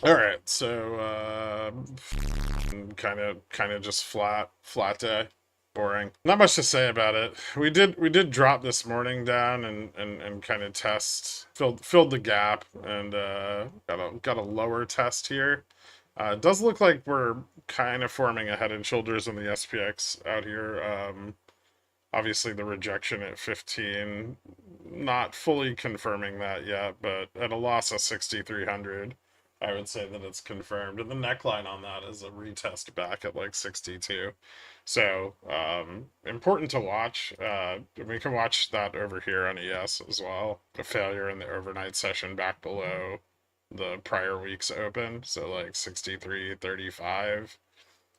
All right, so kind of just flat day, boring. Not much to say about it. We did drop this morning down and kind of test filled the gap and got a lower test here. It does look like we're kind of forming a head and shoulders in the SPX out here. Obviously, the rejection at 15, not fully confirming that yet, but at a loss of 6,300, I would say that it's confirmed. And the neckline on that is a retest back at like 62. So, important to watch. We can watch that over here on ES as well. A failure in the overnight session back below the prior week's open. So, like 63.35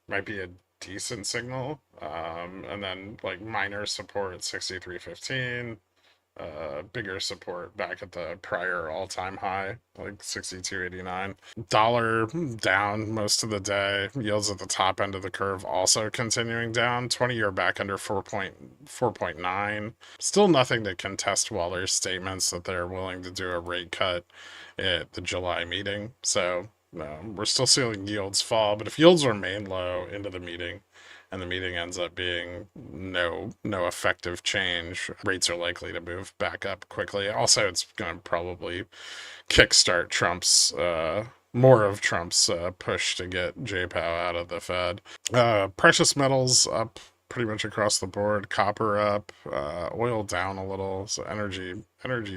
might be a decent signal. And then like minor support at 63.15, bigger support back at the prior all-time high, like 62.89. Dollar down most of the day. Yields at the top end of the curve also continuing down. 20-year back under 4.9. Still nothing to contest Waller's statements that they're willing to do a rate cut at the July meeting. So we're still seeing yields fall, but if yields remain low into the meeting, and the meeting ends up being no effective change, rates are likely to move back up quickly. Also, it's going to probably kickstart more of Trump's push to get J-Pow out of the Fed. Precious metals up pretty much across the board. Copper up, oil down a little. So energy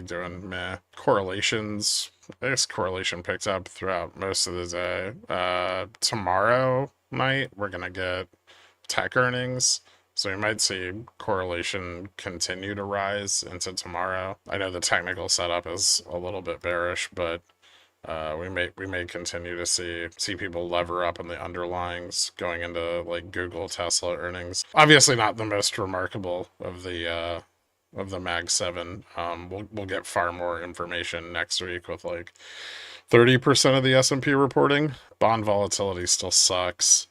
doing meh. Correlations. I guess correlation picked up throughout most of the day. Tomorrow night we're gonna get tech earnings. So we might see correlation continue to rise into tomorrow. I know the technical setup is a little bit bearish, but we may continue to see people lever up in the underlyings going into like Google, Tesla earnings. Obviously, not the most remarkable of the Mag 7. We'll get far more information next week with like 30% of the S&P reporting. Bond volatility still sucks.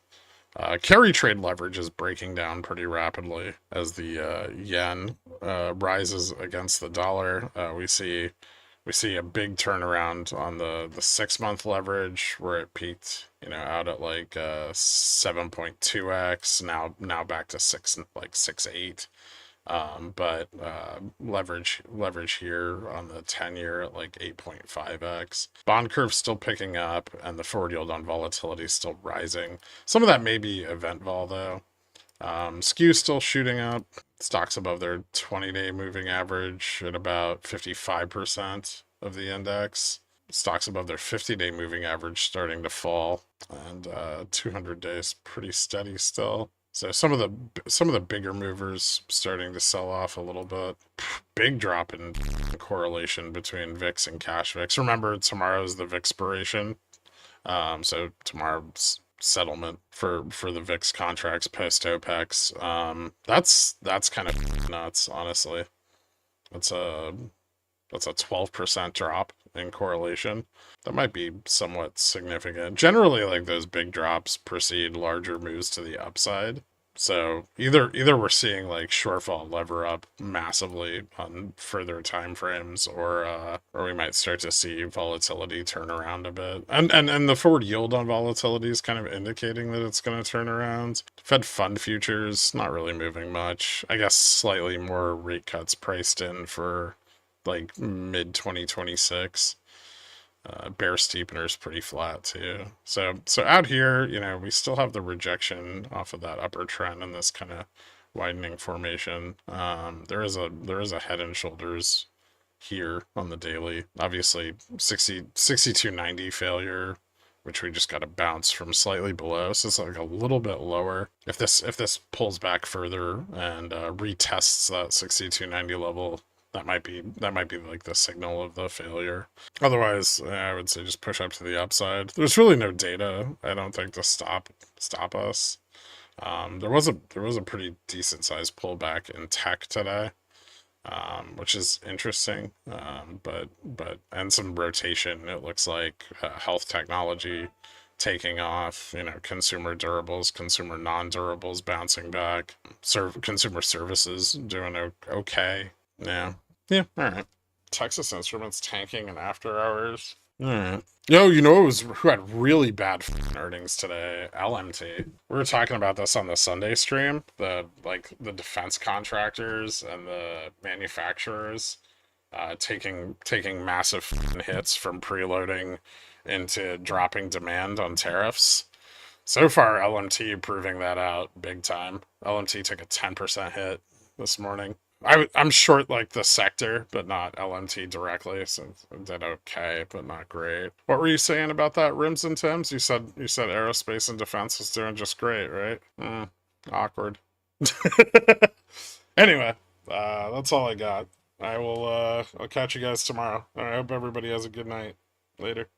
Carry trade leverage is breaking down pretty rapidly as the yen rises against the dollar. We see a big turnaround on the 6 month leverage where it peaked, out at like 7.2x. Now back to 6.8. But leverage here on the 10-year at like 8.5x. Bond curve still picking up, and the forward yield on volatility still rising. Some of that may be event vol though. Skew still shooting up. Stocks above their 20-day moving average at about 55% of the index. Stocks above their 50-day moving average starting to fall, and 200 days pretty steady still. So some of the bigger movers starting to sell off a little bit. Big drop in correlation between VIX and cash VIX. Remember, tomorrow's the VIXpiration. So tomorrow's settlement for the VIX contracts post OPEX. That's kind of nuts, honestly. That's a 12% drop in correlation. That might be somewhat significant. Generally, like those big drops precede larger moves to the upside. So either we're seeing like shortfall lever up massively on further time frames, or we might start to see volatility turn around a bit. And the forward yield on volatility is kind of indicating that it's going to turn around. Fed fund futures not really moving much. I guess slightly more rate cuts priced in for like mid 2026. Bear steepener's pretty flat too. So out here, we still have the rejection off of that upper trend and this kind of widening formation. There is a head and shoulders here on the daily. Obviously 6290 failure, which we just got a bounce from slightly below. So it's like a little bit lower. If this pulls back further and retests that 6290 level, that might be like the signal of the failure. Otherwise, I would say just push up to the upside. There's really no data, I don't think, to stop us. There was a pretty decent sized pullback in tech today, which is interesting. But and some rotation. It looks like health technology taking off. Consumer durables, consumer non-durables bouncing back. Consumer services doing okay. Yeah. Yeah, all right. Texas Instruments tanking in after hours. Alright. Yo, you know who had really bad earnings today? LMT. We were talking about this on the Sunday stream. The defense contractors and the manufacturers taking massive hits from preloading into dropping demand on tariffs. So far, LMT proving that out big time. LMT took a 10% hit this morning. I'm short like the sector, but not LMT directly, so I did okay, but not great. What were you saying about that, Rims and Tims? You said aerospace and defense was doing just great, right? Awkward. Anyway, that's all I got. I'll catch you guys tomorrow. I hope everybody has a good night. Later.